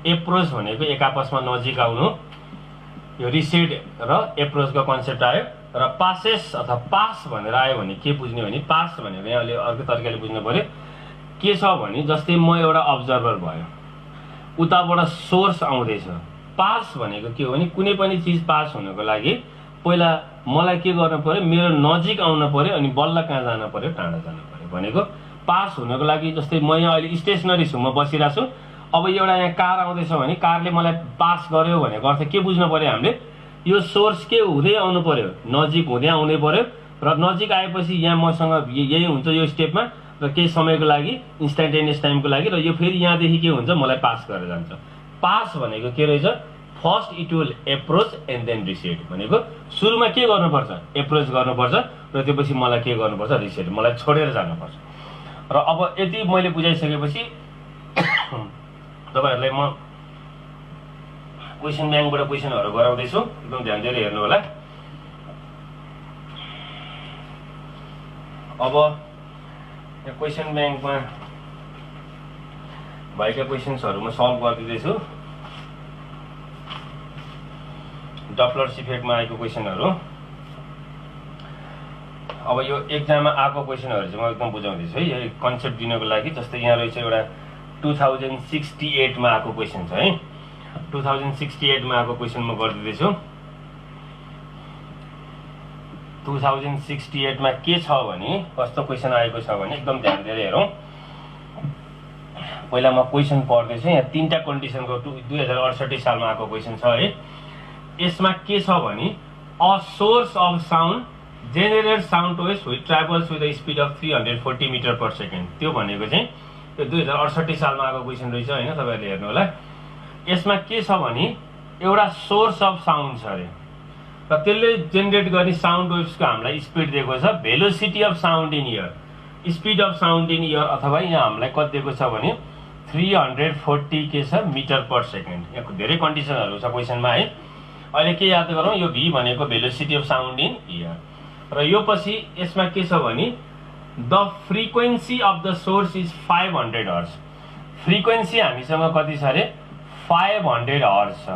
एप्रोच भनेको एक आपसमा नजिक आउनु, यो रिसेट र एप्रोचको कन्सेप्ट आयो। र पासेस अथवा पास भनेर आयो भने के बुझ्ने भने, पास भनेको यहाँले अर्को तरिकाले बुझ्नु पर्यो। के छ भने जस्तै म एउटा अब्जर्भर भयो, उताबाट सोर्स आउँदैछ। पास भनेको के हो भने कुनै पनि चिज पास हुनको लागि पहिला मलाई के गर्नु पर्यो, मेरो नजिक आउनु पर्यो, अनि बल्ल कहाँ जानु पर्यो, टाढा जानु पर्यो। भनेको पास हुनको लागि जस्तै म यहाँ अहिले स्टेसनरी छु, म बसिरहेको छु। अब एउटा यहाँ कार आउँदैछ भने कारले मलाई पास गर्यो भनेको अर्थ के बुझ्नु पर्यो हामीले, यो सोर्स के हुँदै आउनु पर्यो, नजिक हुँदै आउनै पर्यो। र नजिक आएपछि यहाँ मसँग यही हुन्छ यो स्टेपमा, र केही समयको लागि इन्स्टान्टेनियस टाइमको लागि, र यो फेरि यहाँदेखि के हुन्छ, मलाई पास गरेर जान्छ। पास भनेको के रहेछ, first it will approach and then recede. भनेको सुरुमा के गर्नुपर्छ, एप्रोच गर्नुपर्छ, र त्यसपछि मलाई के गर्नुपर्छ, रिसेट, मलाई छोडेर जानुपर्छ। र अब यति मैले बुझाइसकेपछि तपाईँहरूलाई म क्वेसन ब्याङ्कबाट क्वेसनहरू गराउँदैछु, एकदम ध्यान दिएर हेर्नु होला। अब यहाँ क्वेसन ब्याङ्कमा भएका क्वेसन्सहरू म सल्भ गरिदिँदैछु। डप्लर्स इफेक्टमा आएको क्वेसनहरू, अब यो एक्जाममा आएको क्वेसनहरू चाहिँ म एकदम बुझाउँदैछु है, यो कन्सेप्ट दिनको लागि। जस्तै यहाँ रहेछ एउटा 2068 मा आएको क्वेसन छ है, 2068 मा आएको क्वेसन म गरिदिँदैछु। 2068 मा के छ भने, कस्तो क्वेसन आएको छ भने एकदम ध्यान दिएर हेरौँ। पहिला म क्वेसन पढ्दैछु। यहाँ 3टा कन्डिसनको 2068 सालमा आएको क्वेसन छ है। यसमा के छ भने a source of sound generate sound waves with travels with the speed of 340 meter per second. त्यो भनेको चाहिँ त्यो 2068 सालमा आएको क्वेसन रहेछ हैन, तपाईहरुले हेर्नु होला। यसमा के छ भने एउटा सोर्स अफ साउन्ड छ अरे र त्यसले जेनेरेट गर्ने साउन्ड वेव्सको हामीलाई स्पिड दिएको छ velocity of sound in year, speed of sound in year, अथवा यहाँ हामीलाई कति दिएको छ भने 340 के छ मिटर पर सेकेन्ड। यहाँ धेरै कन्डिसनहरु छ क्वेसनमा है। अहिले के याद गरौँ, यो v भनेको velocity of sound in year र यो पछि यसमा के छ भने the frequency of the source is 500 hertz. Frequency हामीसँग कति छ अरे 500 हर्ट्ज छ।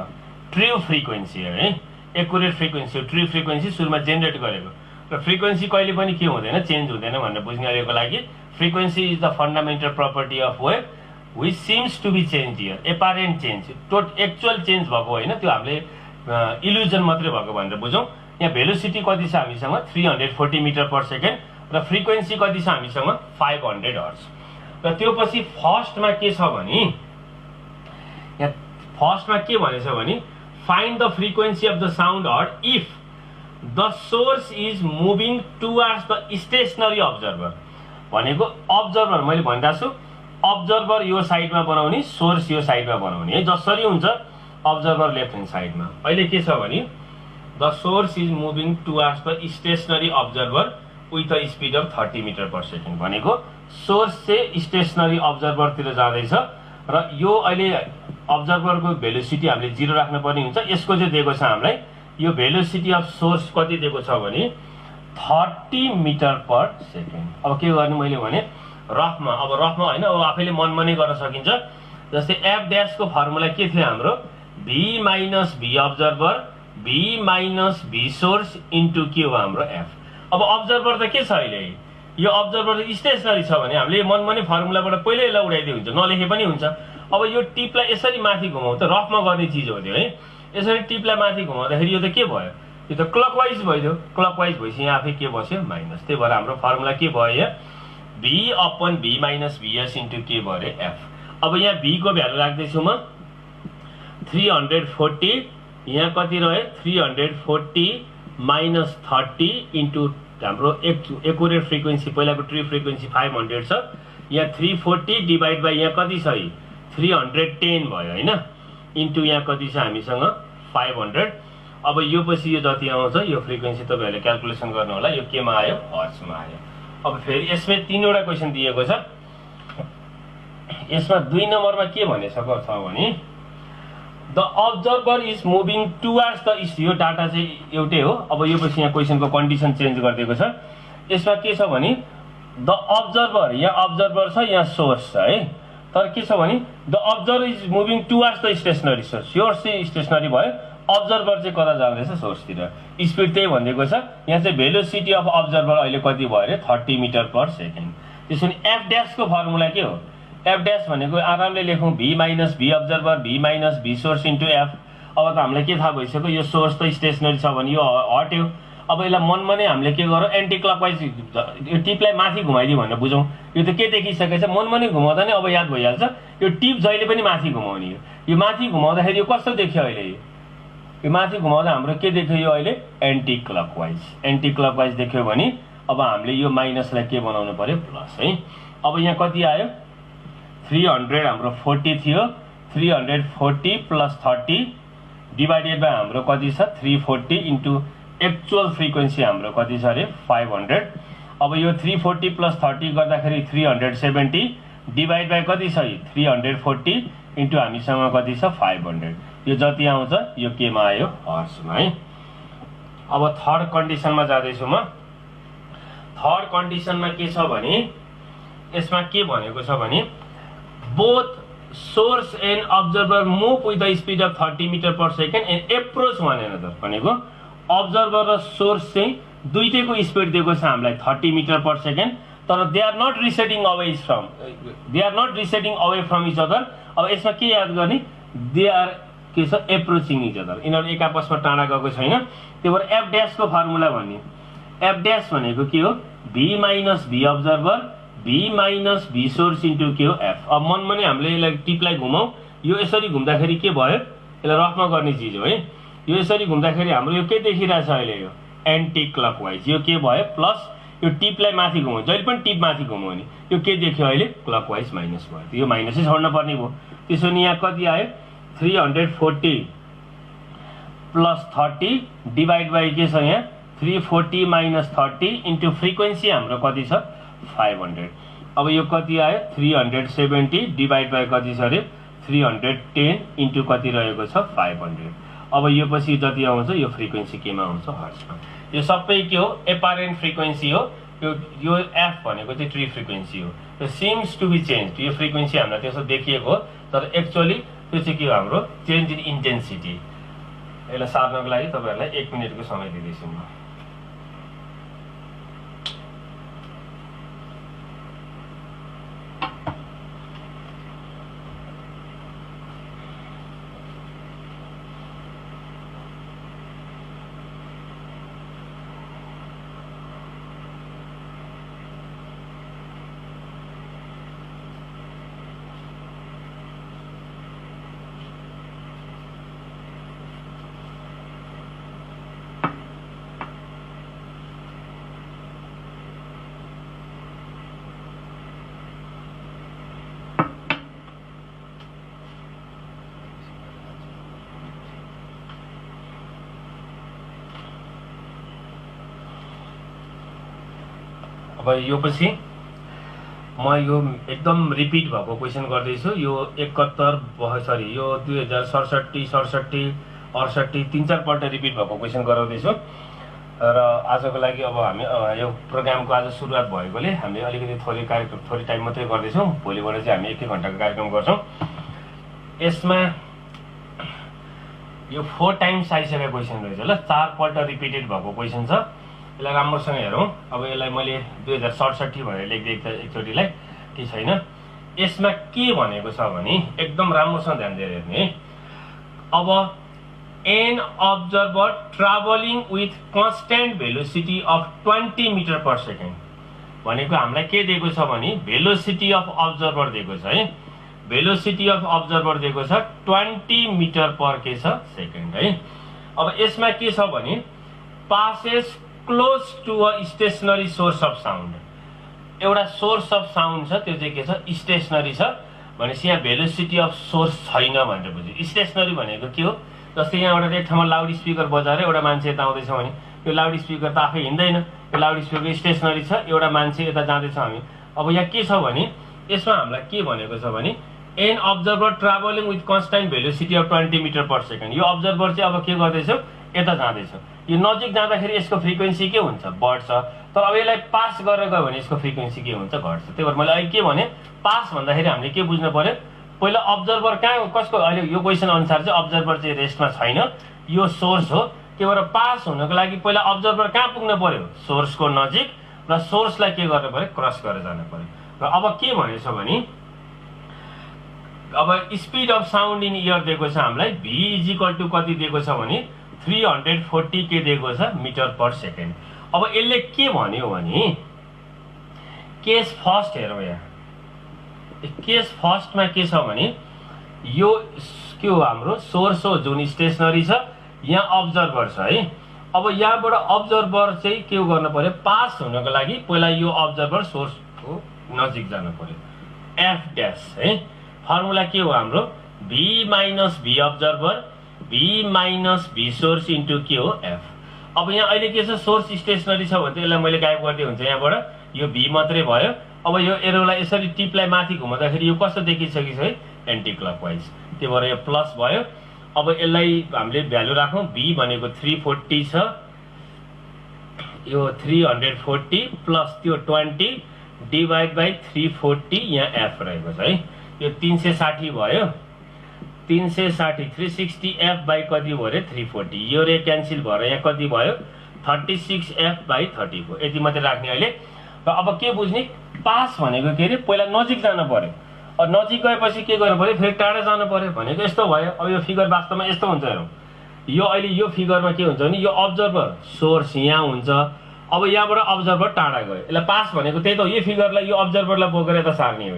ट्रु फ्रिक्वेन्सी है, एक्युरेट फ्रिक्वेन्सी, ट्रु फ्रिक्वेन्सी सुरुमा जेनेरेट गरेको र फ्रिक्वेन्सी कहिले पनि के हुँदैन, चेन्ज हुँदैन भनेर बुझ्नेको लागि frequency is the fundamental property of wave which seems to be changed here, apparent change, actual change भएको होइन, त्यो हामीले इल्युजन मात्रै भएको भनेर बुझौँ। यहाँ भेलोसिटी कति छ हामीसँग 340 मिटर पर सेकेन्ड र फ्रिक्वेन्सी कति छ हामीसँग 500 हर्ट्ज। र त्यो पछि फर्स्टमा के छ भने यहाँ फर्स्टमा के भनेछ भने find the frequency of the sound heard if the source is moving towards the stationary observer. भनेको अब्जर्भर मैले भनिरहेको छु, अब्जर्भर यो साइडमा बनाउने, सोर्स यो साइडमा बनाउने है, जसरी हुन्छ अब्जर्भर लेफ्ट ह्यान्ड साइडमा। अहिले के छ भने the source is moving towards the stationary observer with a speed of 30 metre per second. भनेको सोर्स चाहिँ स्टेसनरी अब्जर्भरतिर जाँदैछ र यो अहिले अब्जर्भरको भेलोसिटी हामीले 0 राख्नुपर्ने हुन्छ। यसको चाहिँ दिएको छ हामीलाई यो भेलोसिटी अफ सोर्स कति दिएको छ भने 30 मिटर पर सेकेन्ड। अब के गर्ने मैले भने रफमा, अब रफमा होइन, अब आफैले मनमनै गर्न सकिन्छ। जस्तै एफ ड्यास को फर्मुला के थियो हाम्रो v minus v observer v minus v source into के हो हाम्रो f। अब अब्जर्भर त के छ अहिले, यो अब्जर्भर स्टेसनरी छ भने हामीले मनमनै फर्मुलाबाट पहिल्यै यसलाई उडाइदिए हुन्छ, नलेखे पनि हुन्छ। अब यो टिपलाई यसरी माथि घुमाउ त रफमा गर्ने चिज हो त्यो है। यसरी टिपलाई माथि घुमाउँदाखेरि यो त के भयो, यो त क्लकवाइज भइदियो। क्लकवाइज भएपछि यहाँ आफै के बस्यो माइनस। त्यही भएर हाम्रो फर्मुला के भयो यहाँ v upon v minus vs into के भयो अरे f। अब यहाँ v को भ्यालु राख्दैछु म 340, यहाँ कति रह्यो 340 माइनस 30 इन्टु हाम्रो एक्युरेट फ्रिक्वेन्सी, पहिलाको ट्रु फ्रिक्वेन्सी 500 छ, यहाँ 340 डिभाइड बाई यहाँ कति छ 310 भयो होइन, इन्टु यहाँ कति छ हामीसँग 500। अब यो पछि यो जति आउँछ यो फ्रिक्वेन्सी तपाईहरुले क्याल्कुलेसन गर्नु होला, यो केमा आयो हर्ट्जमा आयो। अब फेरि यसमा 3 वटा क्वेसन दिएको छ। यसमा 2 नम्बरमा के भनेछ भने the observer is moving towards the east. यो डाटा चाहिँ एउटै हो। अब यो पछि यहाँ क्वेसनको कन्डिसन चेन्ज गरिदिएको छ। यसमा के छ भने द अब्जर्भर, यहाँ अब्जर्भर छ, यहाँ सोर्स छ है, तर के छ भने the observer is moving towards the stationery source. Source चाहिँ स्टेसनरी भयो, अब्जर्भर चाहिँ कता जाँदैछ सोर्सतिर। स्पिड त्यही भनिदिएको छ। यहाँ चाहिँ भेलोसिटी अफ अब्जर्भर अहिले कति भयो अरे 30 मिटर पर सेकेन्ड। त्यसो भने एफ ड्यास को फर्मुला के हो, एफ ड्यास भनेको आरामले लेखौँ v minus v observer v minus v source into F. अब त हामीलाई के थाहा भइसक्यो, यो सोर्स त स्टेसनरी छ भने यो हट्यो। अब यसलाई मनमनै हामीले के गरौँ, एन्टी क्लकवाइज यो टिपलाई माथि घुमाइदियो भनेर बुझौँ। यो त के देखिसकेछ, मनमनै घुमाउँदा नै अब याद भइहाल्छ। यो टिप जहिले पनि माथि घुमाउने हो। यो माथि घुमाउँदाखेरि यो कस्तो देख्यो अहिले, यो माथि घुमाउँदा हाम्रो के देख्यो, यो अहिले एन्टी क्लकवाइज। एन्टी क्लकवाइज देख्यो भने अब हामीले यो माइनसलाई के बनाउनु पर्यो प्लस है। अब यहाँ कति आयो 300 हाम्रो 40 थियो, 340 प्लस 30 डिभाइडेड बाई हाम्रो कति छ 340 इन्टु एक्चुअल फ्रिक्वेन्सी हाम्रो कति छ अरे 500। अब यो 340 प्लस 30 गर्दाखेरि 370 डिभाइड बाई कति छ 340 इन्टु हामीसँग कति छ 500। यो जति आउँछ यो केमा आयो हर्ट्जमा है। अब थर्ड कन्डिसनमा जाँदैछु म। थर्ड कन्डिसनमा के छ भने यसमा के भनेको छ भने both source and observer move with the speed of 30 metre per second and approach one another. भनेको अब्जर्भर र सोर्स चाहिँ दुईटैको स्पिड दिएको छ हामीलाई 30 मिटर पर सेकेन्ड, तर they are not receding away from each other. अब यसमा के याद गर्ने, दे आर के छ एप्रोचिङ इच अदर, यिनीहरू एक आपसमा टाढा गएको छैन। त्यही भएर एफ ड्यास को फर्मुला भन्ने, एफ ड्यास भनेको के हो v minus v observer v minus v source into के हो f। अब मनमनै हामीले यसलाई टिपलाई घुमाउ, यो यसरी घुम्दाखेरि के भयो, यसलाई रफमा गर्ने चिज हो है। यो यसरी घुम्दाखेरि हाम्रो यो के देखिरहेछ अहिले यो एन्टी क्लकवाइज यो के भयो प्लस यो टिपलाई माथि घुमाउँ जहिले पनि टिप माथि घुमाउँ नि यो के देख्यो अहिले क्लकवाइज माइनस भयो यो माइनसै छोड्न पर्ने भयो त्यसो भने यहाँ कति आयो 340 प्लस 30 डिभाइड बाई के छ यहाँ 340 माइनस 30 इन्टु फ्रिक्वेन्सी हाम्रो कति छ 500 अब यो कति आयो 370 डिभाइड बाई कति छ अरे 310 इन्टु कति रहेको छ 500 अब यो पछि जति आउँछ यो फ्रिक्वेन्सी केमा आउँछ हर्ट्जमा यो सबै के हो एपारेन्ट फ्रिक्वेन्सी हो यो एफ भनेको चाहिँ ट्री फ्रिक्वेन्सी हो यो सिम्स टु बी चेन्ज यो फ्रिक्वेन्सी हामीलाई त्यसो देखिएको हो तर एक्चुअली त्यो चाहिँ के हो हाम्रो चेन्ज इन इन्टेन्सिटी यसलाई सार्नको लागि तपाईहरुलाई 1 मिनेटको समय दिदैछु म अब यो पछि म यो एकदम रिपिट भएको क्वेशन गर्दैछु यो 71 सरी यो 2067 67 68 3-4 पल्ट रिपिट भएको क्वेशन गराउँदैछु र आजको लागि अब हामी यो प्रोग्रामको आज सुरुवात भएकोले हामीले अलिकति थोरै टाइम मात्रै गर्दैछौँ भोलिबाट चाहिँ हामी 1 घण्टाको कार्यक्रम गर्छौँ यसमा यो 4 टाइम्स आइसकेको क्वेशन रहेछ ल 4 पल्ट रिपिटेड भएको क्वेशन छ यसलाई राम्रोसँग हेरौँ अब यसलाई मैले 2067 भनेर लेख्दै एकचोटिलाई के छैन यसमा के भनेको छ भने एकदम राम्रोसँग ध्यान दिएर हेर्ने अब an observer travelling with constant velocity of 20 meter per second भनेको हामीलाई के दिएको छ भने भेलोसिटी अफ अब्जर्भर दिएको छ है भेलोसिटी अफ अब्जर्भर दिएको छ 20 मिटर पर के छ सेकेन्ड है अब यसमा के छ भने passes close to a stationary source of sound एउटा सोर्स अफ साउन्ड छ त्यो चाहिँ के छ स्टेशनरी छ भनेपछि यहाँ भेलोसिटी अफ सोर्स छैन भनेर बुझ्यो स्टेशनरी भनेको के हो जस्तै यहाँबाट एक ठाउँमा लाउड स्पिकर बजाएर एउटा मान्छे यता आउँदैछ भने यो लाउड स्पिकर त आफै हिँड्दैन यो लाउड स्पिकर स्टेशनरी छ एउटा मान्छे यता जाँदैछ हामी अब यहाँ के छ भने यसमा हामीलाई के भनेको छ भने an observer travelling with constant velocity of 20 meter per second यो अब्जर्भर चाहिँ अब के गर्दैछ यता जाँदैछ यो नजिक जाँदाखेरि यसको फ्रिक्वेन्सी के हुन्छ बढ्छ तर अब यसलाई पास गरेर गयो भने यसको फ्रिक्वेन्सी के हुन्छ घट्छ त्यही भएर मैले अहिले के भने पास भन्दाखेरि हामीले के बुझ्नु पर्यो पहिला अब्जर्भर कहाँ कसको अहिले यो क्वेसन अनुसार चाहिँ अब्जर्भर चाहिँ रेस्टमा छैन यो सोर्स हो त्यही भएर पास हुनको लागि पहिला अब्जर्भर कहाँ पुग्नु पर्यो सोर्सको नजिक र सोर्सलाई के गर्नु पर्यो क्रस गरेर जानु पर्यो र अब के भनेछ भने अब speed of sound in year दिएको छ हामीलाई v इक्वल टु कति दिएको छ भने 340 के दिएको छ मिटर पर सेकेन्ड अब यसले के भन्यो भने केस फर्स्ट हेरौँ यहाँ केस फर्स्टमा के छ भने यो के हो हाम्रो सोर्स हो जुन स्टेशनरी छ यहाँ अब्जर्भर छ है अब यहाँबाट अब्जर्भर चाहिँ के गर्नु पर्यो पास हुनको लागि पहिला यो अब्जर्भर सोर्सको नजिक जानु पर्यो एफ ड्यास है फर्मुला के हो हाम्रो v minus v observer v minus v source into के हो f अब यहाँ अहिले के छ सोर्स स्टेशनरी छ भने यसलाई मैले गायब गर्दै हुन्छ यहाँबाट यो v मात्रै भयो अब यो एरोलाई यसरी टिपलाई माथि घुमाउँदाखेरि यो कस्तो देखिसकेको छ है एन्टी क्लकवाइज त्यही भएर यो प्लस भयो अब यसलाई हामीले भ्यालु राखौँ v भनेको 340 छ यो 340 प्लस त्यो 20 डिभाइड बाई 340 यहाँ f रहेको छ है यो 360 भयो 360 360 f बाई कति भयो अरे 340 यो रे क्यान्सिल भएर यहाँ कति भयो 36 f बाई 34 यति मात्रै राख्ने अहिले र अब के बुझ्ने पास भनेको के अरे पहिला नजिक जानु पर्यो अब नजिक गएपछि के गर्नु पर्यो फेरि टाढा जानु पर्यो भनेको यस्तो भयो अब यो फिगर वास्तवमा यस्तो हुन्छ हेरौँ यो अहिले यो फिगरमा के हुन्छ भने यो अब्जर्भर सोर्स यहाँ हुन्छ अब यहाँबाट अब्जर्भर टाढा गयो यसलाई पास भनेको त्यही त हो यो फिगरलाई यो अब्जर्भरलाई बोकेर यता सार्ने हो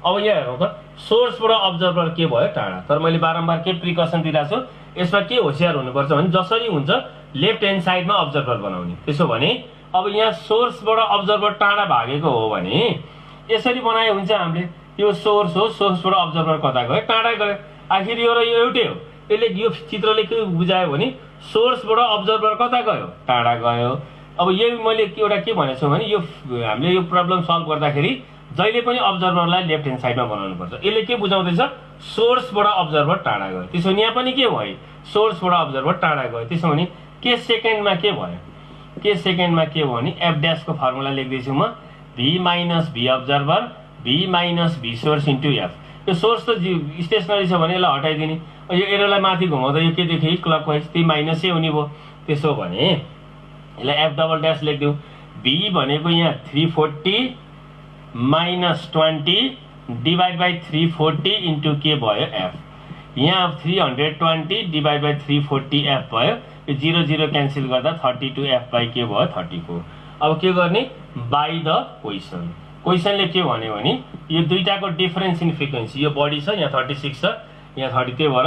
अब यहाँ हेरौँ त सोर्सबाट अब्जर्भर के भयो टाढा। तर मैले बारम्बार के प्रिकसन दिइरहेको छु, यसमा के होशियार हुनुपर्छ भने जसरी हुन्छ लेफ्ट ह्यान्ड साइडमा अब्जर्भर बनाउने। त्यसो भने अब यहाँ सोर्सबाट अब्जर्भर टाढा भागेको हो भने यसरी बनाए हुन्छ हामीले। यो सोर्स हो, सोर्सबाट अब्जर्भर कता गयो टाढा गयो। आखिर यो र यो एउटै हो। यसले यो चित्रले के बुझायो भने सोर्सबाट अब्जर्भर कता गयो टाढा गयो। अब यो मैले एउटा के भनेको छु भने यो हामीले यो प्रब्लम सल्भ गर्दाखेरि जहिले पनि अब्जर्भरलाई लेफ्ट ह्यान्ड साइडमा बनाउनु पर्छ। यसले के बुझाउँदैछ सोर्सबाट अब्जर्भर टाढा गयो। त्यसो भने यहाँ पनि के भयो सोर्सबाट अब्जर्भर टाढा गयो। त्यसो भने के सेकेन्डमा के भयो, के सेकेन्डमा के भयो भने एफ ड्यासको फर्मुला लेख्दैछु म, भी minus V observer V minus V source into F. यो सोर्स त स्टेसनरी छ भने यसलाई हटाइदिने, यो एरोलाई माथि घुमाउँदा यो के देखेँ क्लकवाइज, त्यही माइनसै हुने भयो। त्यसो भने यसलाई एफ डबल ड्यास लेखिदिउँ। भी भनेको यहाँ 340 माइनस 20 डिभाइड बाई 340 इन्टु के भयो एफ। यहाँ 320 डिभाइड बाई 340 एफ भयो। यो 0 0 क्यान्सल गर्दा 32 एफ बाई के भयो 34। अब के गर्ने बाई द क्वेसन। क्वेसनले के भन्यो भने यो दुईटाको डिफरेन्स इन फ्रिक्वेन्सी, यो बढी छ यहाँ 36 छ यहाँ 30, त्यही भएर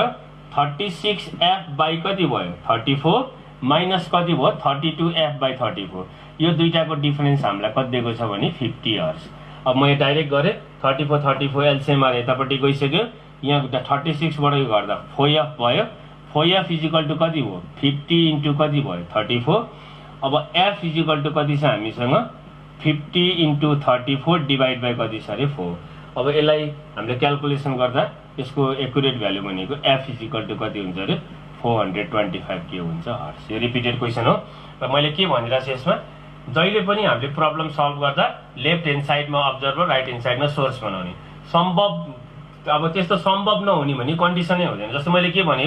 36 एफ बाई कति भयो 34 माइनस कति भयो 32 एफ बाई 34। यो दुईटाको डिफरेन्स हामीलाई कति दिएको छ भने 50 हर्स। अब मैले डाइरेक्ट गरेँ 34 एलसिएमआर यतापट्टि गइसक्यो। यहाँ 36बाट यो गर्दा 4f भयो। 4f इजिकल टु कति भयो 50 इन्टु कति भयो 34। अब f इजिकल टु कति छ हामीसँग 50 इन्टु 34 डिभाइड बाई कति छ अरे 4। अब यसलाई हामीले क्यालकुलेसन गर्दा यसको एकुरेट भ्यालु भनेको f इजिकल टु कति हुन्छ अरे 425 के हुन्छ हर्स। यो रिपिटेड क्वेसन हो र मैले के भनिरहेको छु यसमा जहिले पनि हामीले प्रब्लम सल्भ गर्दा लेफ्ट ह्यान्ड साइडमा अब्जर्भर राइट ह्यान्ड साइडमा सोर्स बनाउने। सम्भव अब त्यस्तो सम्भव नहुने भने कन्डिसनै हुँदैन। जस्तो मैले के भने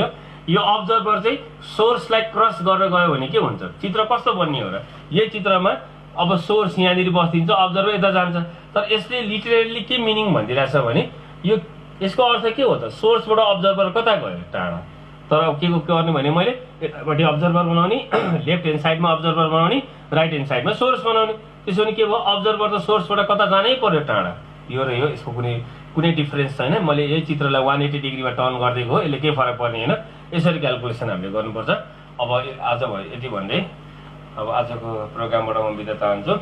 यो अब्जर्भर चाहिँ सोर्सलाई क्रस गरेर गयो भने के हुन्छ चित्र कस्तो बन्ने हो र। यही चित्रमा अब सोर्स यहाँनिर बस्दिन्छ अब्जर्भर यता जान्छ। तर यसले लिटरली के मिनिङ भनिदिरहेछ भने यो यसको अर्थ के हो त सोर्सबाट अब्जर्भर कता गयो टाढा। तर के गर्ने भने मैले यतापट्टि अब्जर्भर बनाउने, लेफ्ट ह्यान्ड साइडमा अब्जर्भर बनाउने, राइट ह्यान्ड साइडमा सोर्स बनाउने। त्यसो भने के भयो अब्जर्भर त सोर्सबाट कता जानै पर्यो टाढा। यो र यो यसको कुनै डिफरेन्स छैन। मैले यही चित्रलाई 180 डिग्रीमा टर्न गरिदिएको हो, यसले केही फरक पर्ने होइन। यसरी क्यालकुलेसन हामीले गर्नुपर्छ। अब आज भयो यति भन्दै अब आजको प्रोग्रामबाट म बिदा चाहन्छु।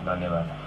धन्यवाद।